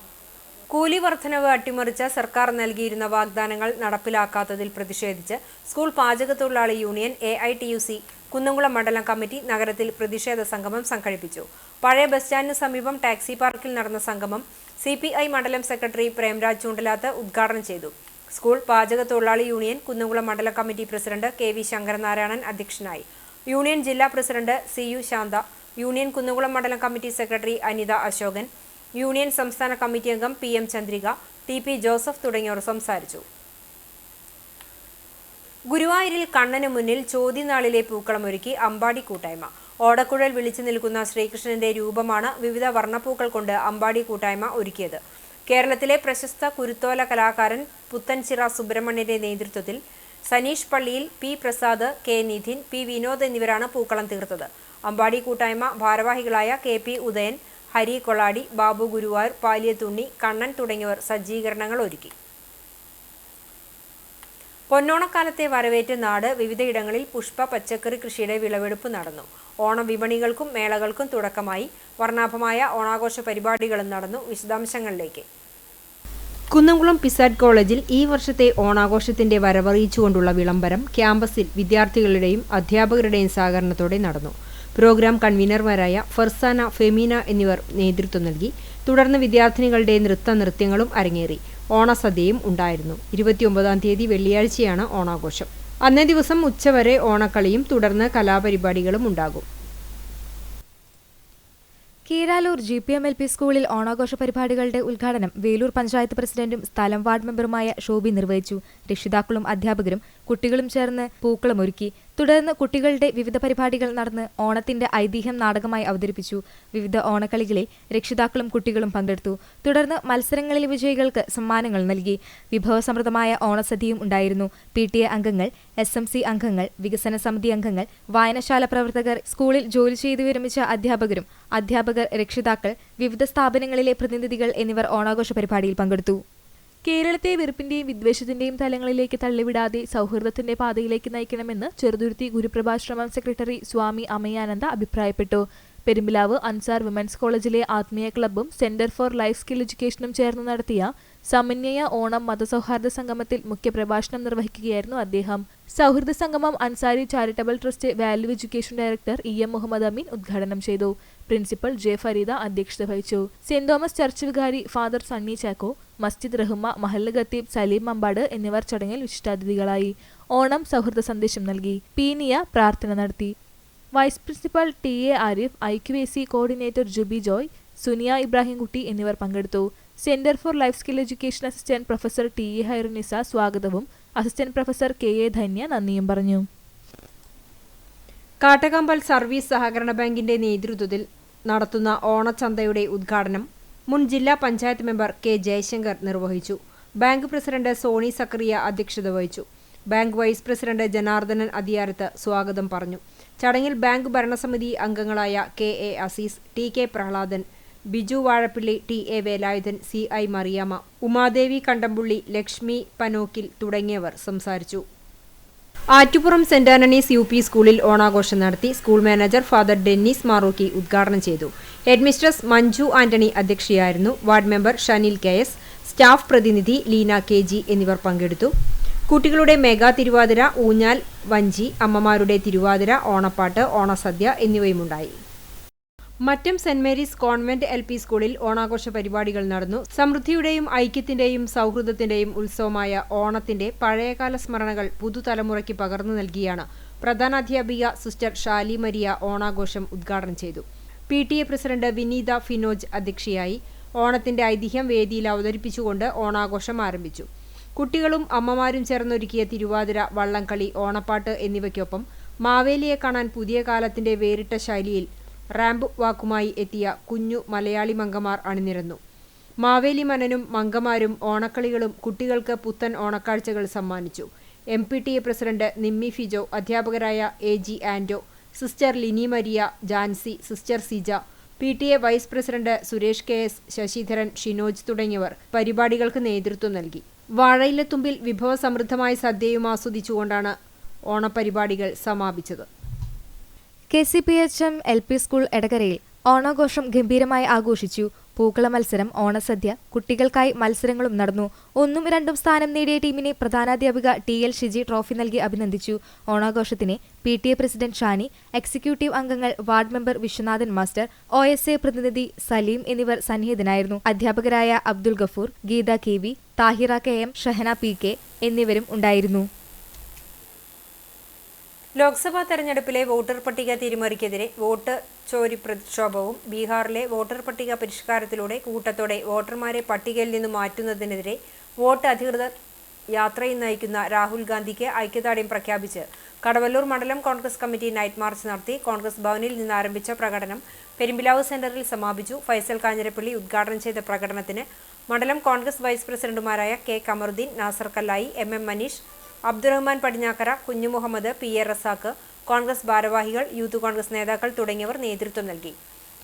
കൂലി വർധനവ് അട്ടിമറിച്ച സർക്കാർ നൽകിയിരുന്ന വാഗ്ദാനങ്ങൾ നടപ്പിലാക്കാത്തതിൽ പ്രതിഷേധിച്ച് സ്കൂൾ പാചകത്തൊഴിലാളി യൂണിയൻ AITUC കുന്നംകുളം മണ്ഡലം കമ്മിറ്റി നഗരത്തിൽ പ്രതിഷേധ സംഗമം സംഘടിപ്പിച്ചു. പഴയ ബസ് സ്റ്റാൻഡിന് സമീപം ടാക്സി പാർക്കിൽ നടന്ന സംഗമം CPI മണ്ഡലം സെക്രട്ടറി പ്രേംരാജ് ചൂണ്ടലാത്ത് ഉദ്ഘാടനം ചെയ്തു. സ്കൂൾ പാചകത്തൊഴിലാളി യൂണിയൻ കുന്നംകുളം മണ്ഡലം കമ്മിറ്റി പ്രസിഡന്റ് KV ശങ്കരനാരായണൻ അധ്യക്ഷനായി. യൂണിയൻ ജില്ലാ president CU Shantha, union Kunnamkulam മണ്ഡലം committee secretary Anitha Ashokan, union സംസ്ഥാന കമ്മിറ്റി അംഗം PM ചന്ദ്രിക, TP ജോസഫ് തുടങ്ങിയവർ സംസാരിച്ചു. ഗുരുവായൂരിൽ കണ്ണന് മുന്നിൽ ചോദ്യനാളിലെ പൂക്കളമൊരുക്കി അമ്പാടി കൂട്ടായ്മ. ഓടക്കുഴൽ വിളിച്ചു നിൽക്കുന്ന ശ്രീകൃഷ്ണന്റെ രൂപമാണ് വിവിധ വർണ്ണപ്പൂക്കൾ കൊണ്ട് അമ്പാടി കൂട്ടായ്മ ഒരുക്കിയത്. കേരളത്തിലെ പ്രശസ്ത കുരുത്തോല കലാകാരൻ പുത്തൻചിറ സുബ്രഹ്മണ്യന്റെ നേതൃത്വത്തിൽ സനീഷ് പള്ളിയിൽ, P Prasad, K Nidhin, P Vinod എന്നിവരാണ് പൂക്കളം തീർത്തത്. അമ്പാടി കൂട്ടായ്മ ഭാരവാഹികളായ KP ഉദയൻ, ഹരി കൊളാടി, ബാബു ഗുരുവായൂർ, പാലിയത്തുണ്ണി, കണ്ണൻ തുടങ്ങിയവർ സജ്ജീകരണങ്ങൾ ഒരുക്കി. പൊന്നോണക്കാലത്തെ വരവേറ്റ് നാട് വിവിധയിടങ്ങളിൽ പുഷ്പ പച്ചക്കറി കൃഷിയുടെ വിളവെടുപ്പ് നടന്നു. ഓണം വിപണികൾക്കും മേളകൾക്കും തുടക്കമായി. വർണ്ണാഭമായ ഓണാഘോഷ പരിപാടികളും നടന്നു. വിശദാംശങ്ങളിലേക്ക്. കുന്നംകുളം പിസാറ്റ് കോളേജിൽ ഈ വർഷത്തെ ഓണാഘോഷത്തിന്റെ വരവറിയിച്ചുകൊണ്ടുള്ള വിളംബരം ക്യാമ്പസിൽ വിദ്യാർത്ഥികളുടെയും അധ്യാപകരുടെയും സഹകരണത്തോടെ നടന്നു. പ്രോഗ്രാം കൺവീനർമാരായ ഫർസാന, ഫെമീന എന്നിവർ നേതൃത്വം നൽകി. തുടർന്ന് വിദ്യാർത്ഥിനികളുടെ നൃത്യങ്ങളും അരങ്ങേറി. ഓണസദ്യയും ഉണ്ടായിരുന്നു. 29-ാം തീയതി വെള്ളിയാഴ്ചയാണ് ഓണാഘോഷം. അന്നേ ദിവസം ഉച്ചവരെ ഓണക്കളിയും തുടർന്ന് കലാപരിപാടികളും ഉണ്ടാകും. കീരാലൂർ GPM-LP സ്കൂളിൽ ഓണാഘോഷ പരിപാടികളുടെ ഉദ്ഘാടനം വേലൂർ പഞ്ചായത്ത് പ്രസിഡന്റും സ്ഥലം വാർഡ് മെമ്പറുമായ ഷോബി നിർവഹിച്ചു. രക്ഷിതാക്കളും അധ്യാപകരും കുട്ടികളും ചേർന്ന് പൂക്കളമൊരുക്കി. തുടർന്ന് കുട്ടികളുടെ വിവിധ പരിപാടികൾ നടന്ന് ഓണത്തിന്റെ ഐതിഹ്യം നാടകമായി അവതരിപ്പിച്ചു. വിവിധ ഓണക്കളികളിൽ രക്ഷിതാക്കളും കുട്ടികളും പങ്കെടുത്തു. തുടർന്ന് മത്സരങ്ങളിൽ വിജയികൾക്ക് സമ്മാനങ്ങൾ നൽകി. വിഭവസമൃദ്ധമായ ഓണസദ്യയും ഉണ്ടായിരുന്നു. PTA അംഗങ്ങൾ, SMC അംഗങ്ങൾ, വികസന സമിതി അംഗങ്ങൾ, വായനശാല പ്രവർത്തകർ, സ്കൂളിൽ ജോലി ചെയ്തു വിരമിച്ച അധ്യാപകരും, അധ്യാപകർ, രക്ഷിതാക്കൾ, വിവിധ സ്ഥാപനങ്ങളിലെ പ്രതിനിധികൾ എന്നിവർ ഓണാഘോഷ പരിപാടിയിൽ പങ്കെടുത്തു. കേരളത്തെ വെറുപ്പിന്റെയും വിദ്വേഷത്തിന്റെയും തലങ്ങളിലേക്ക് തള്ളിവിടാതെ സൗഹൃദത്തിന്റെ പാതയിലേക്ക് നയിക്കണമെന്ന് ചെറുതുരുത്തി ഗുരുപ്രഭാശ്രമം സെക്രട്ടറി സ്വാമി അമയാനന്ദ അഭിപ്രായപ്പെട്ടു. പെരുമ്പിലാവ് അൻസാർ വിമൻസ് കോളേജിലെ ആത്മീയ ക്ലബ്ബും സെന്റർ ഫോർ ലൈഫ് സ്കിൽ എഡ്യൂക്കേഷനും ചേർന്ന് നടത്തിയ സമന്വയ ഓണം മതസൗഹാർദ്ദ സംഗമത്തിൽ മുഖ്യപ്രഭാഷണം നിർവഹിക്കുകയായിരുന്നു അദ്ദേഹം. സൗഹൃദ സംഗമം Ansari charitable trust value education director EM Muhammad Ameen ഉദ്ഘാടനം ചെയ്തു. പ്രിൻസിപ്പൽ J ഫരീദ അധ്യക്ഷത വഹിച്ചു. സെന്റ് തോമസ് ചർച്ച് വികാരി ഫാദർ സണ്ണി ചാക്കോ, മസ്ജിദ് റഹ്മ, മഹല്ല് ഖത്തീബ് സലീം മമ്പാട് എന്നിവർ ചടങ്ങിൽ വിശിഷ്ടാതിഥികളായി. ഓണം സൗഹൃദ സന്ദേശം നൽകി. പീനിയ പ്രാർത്ഥന നടത്തി. Vice principal TA Arif, IQAC coordinator Jubi Joy, Suniya Ibrahimkutty എന്നിവർ പങ്കെടുത്തു. Centre for life skill education assistant professor TE Hairunisa സ്വാഗതവും അസിസ്റ്റന്റ് പ്രൊഫസർ KA ധന്യ നന്ദിയും പറഞ്ഞു. കാട്ടകമ്പൽ സർവീസ് സഹകരണ ബാങ്കിന്റെ നേതൃത്വത്തിൽ നടത്തുന്ന ഓണച്ചന്തയുടെ ഉദ്ഘാടനം മുൻ ജില്ലാ പഞ്ചായത്ത് മെമ്പർ K ജയശങ്കർ നിർവഹിച്ചു. ബാങ്ക് പ്രസിഡന്റ് സോണി സക്കറിയ അധ്യക്ഷത വഹിച്ചു. ബാങ്ക് വൈസ് പ്രസിഡന്റ് ജനാർദ്ദനൻ അദിയാരത്ത് സ്വാഗതം പറഞ്ഞു. ചടങ്ങിൽ ബാങ്ക് ഭരണസമിതി അംഗങ്ങളായ KA Azeez, TK Prahladan, Biju Vazhappilly, TA Velayudhan, CI Mariyamma, Umadevi Kandampully, Lakshmi Panokkil തുടങ്ങിയവർ സംസാരിച്ചു. ആറ്റുപുറം സെന്റ് ആന്റണീസ് UP സ്കൂളിൽ ഓണാഘോഷം നടത്തി. School manager father Dennis Marookki ഉദ്ഘാടനം ചെയ്തു. ഹെഡ്മിസ്ട്രസ് മഞ്ജു ആന്റണി അധ്യക്ഷയായിരുന്നു. Ward member Shanil KS, staff പ്രതിനിധി ലീന KG എന്നിവർ പങ്കെടുത്തു. കുട്ടികളുടെ മെഗാ തിരുവാതിര, ഊഞ്ഞാൽ, വഞ്ചി, അമ്മമാരുടെ തിരുവാതിര, ഓണപ്പാട്ട്, ഓണസദ്യ എന്നിവയുമുണ്ടായി. Mattam Saint Mary's convent LP സ്കൂളിൽ ഓണാഘോഷ പരിപാടികൾ നടന്നു. സമൃദ്ധിയുടെയും ഐക്യത്തിന്റെയും സൗഹൃദത്തിന്റെയും ഉത്സവമായ ഓണത്തിന്റെ പഴയകാല സ്മരണകൾ പുതുതലമുറയ്ക്ക് പകർന്നു നൽകിയാണ് പ്രധാനാധ്യാപിക സിസ്റ്റർ ഷാലി മരിയ ഓണാഘോഷം ഉദ്ഘാടനം ചെയ്തു. PTA പ്രസിഡന്റ് വിനീത ഫിനോജ് അധ്യക്ഷയായി. ഓണത്തിന്റെ ഐതിഹ്യം വേദിയിൽ അവതരിപ്പിച്ചുകൊണ്ട് ഓണാഘോഷം ആരംഭിച്ചു. കുട്ടികളും അമ്മമാരും ചേർന്നൊരുക്കിയ തിരുവാതിര, വള്ളംകളി, ഓണപ്പാട്ട് എന്നിവയ്ക്കൊപ്പം മാവേലിയെ കാണാൻ പുതിയ കാലത്തിന്റെ വേറിട്ട ശൈലിയിൽ റാമ്പ് വാക്കുമായി എത്തിയ കുഞ്ഞു മലയാളി മങ്കമാർ അണിനിരന്നു. മാവേലി മനനും മങ്കമാരും ഓണക്കളികളും കുട്ടികൾക്ക് പുത്തൻ ഓണക്കാഴ്ചകൾ സമ്മാനിച്ചു. MPTA പ്രസിഡന്റ് നിമ്മി ഫിജോ, അധ്യാപകരായ AG Ando, sister Lini Maria, Jancy, sister Sija, PTA vice president Suresh KS, Sasidharan, Shinoj തുടങ്ങിയവർ പരിപാടികൾക്ക് നേതൃത്വം നൽകി. വാഴയിലത്തുമ്പിൽ വിഭവസമൃദ്ധമായ സദ്യയും ആസ്വദിച്ചുകൊണ്ടാണ് ഓണപരിപാടികൾ സമാപിച്ചത്. KCPHM LP സ്കൂൾ എടകരയിൽ ഓണാഘോഷം ഗംഭീരമായി ആഘോഷിച്ചു. പൂക്കള മത്സരം, ഓണസദ്യ, കുട്ടികൾക്കായി മത്സരങ്ങളും നടന്നു. 1ഉം 2ഉം സ്ഥാനം നേടിയ ടീമിനെ പ്രധാനാധ്യാപിക TL ഷിജി ട്രോഫി നൽകി അഭിനന്ദിച്ചു. ഓണാഘോഷത്തിന് PTA പ്രസിഡന്റ് ഷാനി, എക്സിക്യൂട്ടീവ് അംഗങ്ങൾ, ward member Viswanathan master, OSA പ്രതിനിധി സലീം എന്നിവർ സന്നിഹിതനായിരുന്നു. അധ്യാപകരായ Abdul Gafoor, Geetha KV, Thahira KM, Shahana PK എന്നിവരും ഉണ്ടായിരുന്നു. ലോക്സഭാ തെരഞ്ഞെടുപ്പിലെ വോട്ടർ പട്ടിക തിരിമറിക്കെതിരെ വോട്ട് ചോരി പ്രക്ഷോഭവും ബീഹാറിലെ വോട്ടർ പട്ടിക പരിഷ്കാരത്തിലൂടെ കൂട്ടത്തോടെ വോട്ടർമാരെ പട്ടികയിൽ നിന്ന് മാറ്റുന്നതിനെതിരെ വോട്ട് അധികൃതർ യാത്രയിൽ നയിക്കുന്ന രാഹുൽ ഗാന്ധിക്ക് ഐക്യദാർഢ്യം പ്രഖ്യാപിച്ച് കടവല്ലൂർ മണ്ഡലം കോൺഗ്രസ് കമ്മിറ്റി നൈറ്റ് മാർച്ച് നടത്തി. കോൺഗ്രസ് ഭവനിൽ നിന്ന് ആരംഭിച്ച പ്രകടനം പെരുമ്പിലാവ് സെന്ററിൽ സമാപിച്ചു. ഫൈസൽ കാഞ്ഞിരപ്പള്ളി ഉദ്ഘാടനം ചെയ്ത പ്രകടനത്തിന് മണ്ഡലം കോൺഗ്രസ് വൈസ് പ്രസിഡന്റുമാരായ K കമറുദ്ദീൻ, നാസർ കല്ലായി, MM മനീഷ്, അബ്ദുറഹ്മാൻ പടിഞ്ഞാക്കര, കുഞ്ഞു മുഹമ്മദ്, PA റസാഖ്, കോൺഗ്രസ് ഭാരവാഹികൾ, യൂത്ത് കോൺഗ്രസ് നേതാക്കൾ തുടങ്ങിയവർ നേതൃത്വം നൽകി.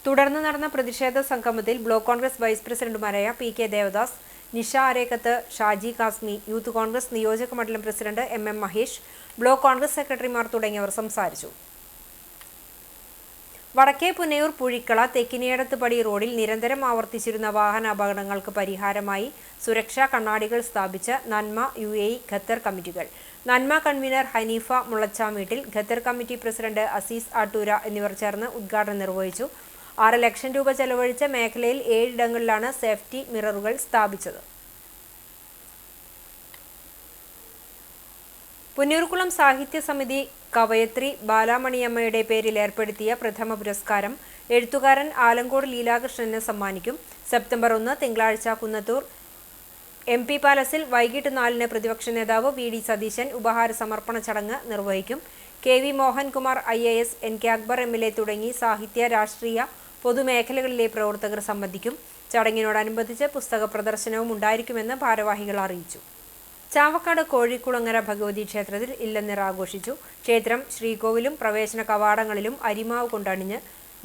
തുടർന്ന് നടന്ന പ്രതിഷേധ സംഗമത്തിൽ ബ്ലോക്ക് കോൺഗ്രസ് വൈസ് പ്രസിഡന്റുമാരായ PK ദേവദാസ്, നിഷ അരേക്കത്ത്, ഷാജി കാസ്മി, യൂത്ത് കോൺഗ്രസ് നിയോജക മണ്ഡലം president MM Mahesh, block Congress സെക്രട്ടറിമാർ തുടങ്ങിയവർ സംസാരിച്ചു. വടക്കേ പുന്നയൂർ പുഴിക്കള തെക്കിനിയടത്തുപടി റോഡിൽ നിരന്തരം ആവർത്തിച്ചിരുന്ന വാഹന അപകടങ്ങൾക്ക് പരിഹാരമായി സുരക്ഷാ കണ്ണാടികൾ സ്ഥാപിച്ച നന്മ UAE ഖത്തർ കമ്മിറ്റികൾ. Nanma convener Haneefa Mulachameettil, Qatar committee president Azeez Attoora എന്നിവർ ചേർന്ന് ഉദ്ഘാടനം നിർവഹിച്ചു. 6 ലക്ഷം രൂപ ചെലവഴിച്ച മേഖലയിൽ 7 ഇടങ്ങളിലാണ് സേഫ്റ്റി മിററുകൾ സ്ഥാപിച്ചത്. പുന്നയൂർകുളം സാഹിത്യ സമിതി കവയത്രി ബാലാമണിയമ്മയുടെ പേരിൽ ഏർപ്പെടുത്തിയ പ്രഥമ പുരസ്കാരം എഴുത്തുകാരൻ ആലങ്കോട് ലീലാകൃഷ്ണന് സമ്മാനിക്കും. സെപ്റ്റംബർ 1 തിങ്കളാഴ്ച കുന്നത്തൂർ MP പാലസിൽ വൈകിട്ട് 4-ന് പ്രതിപക്ഷ നേതാവ് VD സതീശൻ ഉപഹാര സമർപ്പണ ചടങ്ങ് നിർവഹിക്കും. KV Mohankumar IAS, NK Akbar MLA തുടങ്ങി സാഹിത്യ, രാഷ്ട്രീയ, പൊതുമേഖലകളിലെ പ്രവർത്തകർ സംബന്ധിക്കും. ചടങ്ങിനോടനുബന്ധിച്ച് പുസ്തക പ്രദർശനവും ഉണ്ടായിരിക്കുമെന്ന് ഭാരവാഹികൾ അറിയിച്ചു. ചാവക്കാട് കോഴിക്കുളങ്ങര ഭഗവതി ക്ഷേത്രത്തിൽ ഇല്ലനിറ ആഘോഷിച്ചു. ക്ഷേത്രം ശ്രീകോവിലും പ്രവേശന കവാടങ്ങളിലും അരിമാവ് കൊണ്ടണിഞ്ഞ്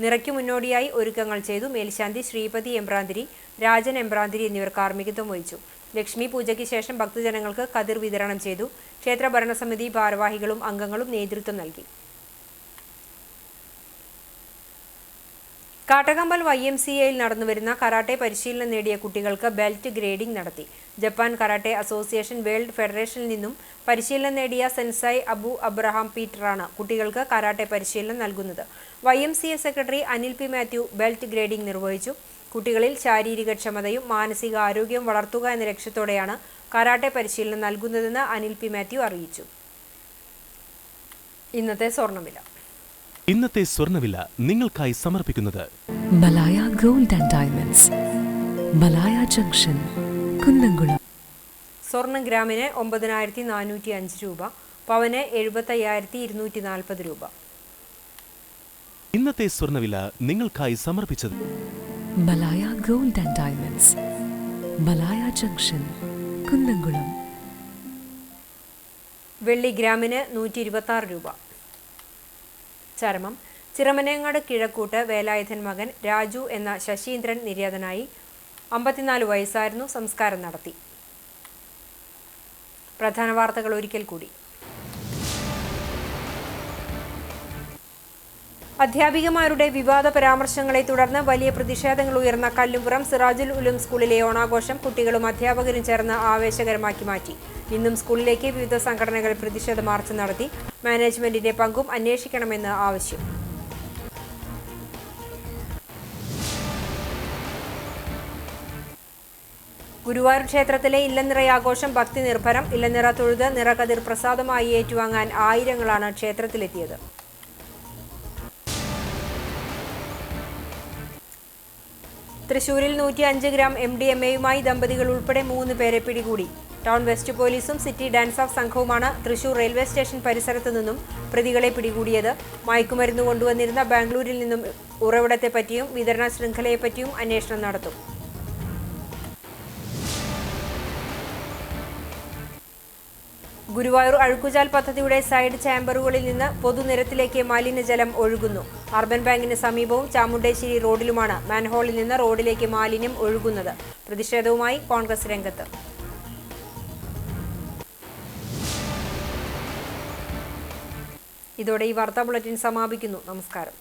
നിറയ്ക്കു മുന്നോടിയായി ഒരുക്കങ്ങൾ ചെയ്തു. മേൽശാന്തി ശ്രീപതി എമ്പ്രാന്തിരി, രാജൻ എമ്പ്രാന്തിരി എന്നിവർ കാർമ്മികത്വം വഹിച്ചു. ലക്ഷ്മി പൂജയ്ക്ക് ശേഷം ഭക്തജനങ്ങൾക്ക് കതിർ വിതരണം ചെയ്തു. ക്ഷേത്ര ഭരണസമിതി ഭാരവാഹികളും അംഗങ്ങളും നേതൃത്വം നൽകി. കാട്ടകമ്പൽ YMCAയിൽ നടന്നുവരുന്ന കരാട്ടെ പരിശീലനം നേടിയ കുട്ടികൾക്ക് ബെൽറ്റ് ഗ്രേഡിംഗ് നടത്തി. ജപ്പാൻ കരാട്ടെ അസോസിയേഷൻ വേൾഡ് ഫെഡറേഷനിൽ നിന്നും പരിശീലനം നേടിയ സെൻസായ് അബു അബ്രഹാം പീറ്ററാണ് കുട്ടികൾക്ക് കരാട്ടെ പരിശീലനം നൽകുന്നത്. YMCA secretary Anil P Mathew belt grading നിർവഹിച്ചു. കുട്ടികളിൽ ശാരീരിക ക്ഷമതയും മാനസിക ആരോഗ്യവും വളർത്തുക എന്ന ലക്ഷ്യത്തോടെയാണ് കരാട്ടെ പരിശീലനം നൽകുന്നതെന്ന് അനിൽ P മാത്യു അറിയിച്ചു. ഇന്നത്തെ സ്വർണ്ണവില നിങ്ങൾക്കായി സമർപ്പിക്കുന്നത് Malaya gold and diamonds, Malaya junction, Kunnamkulam. സ്വർണ്ണം ഗ്രാമിന് 9405 രൂപ, പവന് 75,240 രൂപ. ഇന്നത്തെ സ്വർണ്ണവില നിങ്ങൾക്കായി സമർപ്പിച്ചത് Malaya gold and diamonds, Malaya junction, Kunnamkulam. വെള്ളി ഗ്രാമിന് 126 രൂപ. ചരമം ചിറമനേങ്ങാട് കിഴക്കൂട്ട് വേലായുധൻ മകൻ രാജു എന്ന ശശീന്ദ്രൻ നിര്യാതനായി. 54 വയസ്സായിരുന്നു. സംസ്കാരം നടത്തി. പ്രധാന വാർത്തകൾ ഒരിക്കൽ കൂടി. അധ്യാപികമാരുടെ വിവാദ പരാമർശങ്ങളെ തുടർന്ന് വലിയ പ്രതിഷേധങ്ങൾ ഉയർന്ന കല്ലുംപുറം സിറാജുൽ ഉലൂം സ്കൂളിലെ ഓണാഘോഷം കുട്ടികളും അധ്യാപകരും ചേർന്ന് ആവേശകരമാക്കി മാറ്റി. ഇന്നും സ്കൂളിലേക്ക് വിവിധ സംഘടനകൾ പ്രതിഷേധ മാർച്ച് നടത്തി. മാനേജ്മെന്റിന്റെ പങ്കും അന്വേഷിക്കണമെന്ന് ആവശ്യം. ഗുരുവായൂർ ക്ഷേത്രത്തിലെ ഇല്ലനിറയാഘോഷം ഭക്തി നിർഭരം. ഇല്ലനിറ തൊഴുത് നിറകതിർ പ്രസാദമായി ഏറ്റുവാങ്ങാൻ ആയിരങ്ങളാണ് ക്ഷേത്രത്തിലെത്തിയത്. തൃശൂരിൽ 105 ഗ്രാം MDMA-യുമായി ദമ്പതികൾ ഉൾപ്പെടെ 3 പേരെ പിടികൂടി. ടൗൺ വെസ്റ്റ് പോലീസും സിറ്റി ഡാൻസ് ഓഫ് സംഘവുമാണ് തൃശൂർ റെയിൽവേ സ്റ്റേഷൻ പരിസരത്തു നിന്നും പ്രതികളെ പിടികൂടിയത്. മയക്കുമരുന്ന് കൊണ്ടുവന്നിരുന്ന ബാംഗ്ലൂരിൽ നിന്നും ഉറവിടത്തെപ്പറ്റിയും വിതരണ ശൃംഖലയെപ്പറ്റിയും അന്വേഷണം നടത്തും. ഗുരുവായൂർ അഴുക്കുചാൽ പദ്ധതിയുടെ സൈഡ് ചാമ്പറുകളിൽ നിന്ന് പൊതുനിരത്തിലേക്ക് മലിനജലം ഒഴുകുന്നു. അർബൻ ബാങ്കിന് സമീപവും ചാമുണ്ടേശ്ശേരി റോഡിലുമാണ് മാൻഹോളിൽ നിന്ന് റോഡിലേക്ക് മാലിന്യം ഒഴുകുന്നത്. പ്രതിഷേധവുമായി കോൺഗ്രസ് രംഗത്ത്. ഇതോടെ ഈ വാർത്താ ബുള്ളറ്റിൻ സമാപിക്കുന്നു. നമസ്കാരം.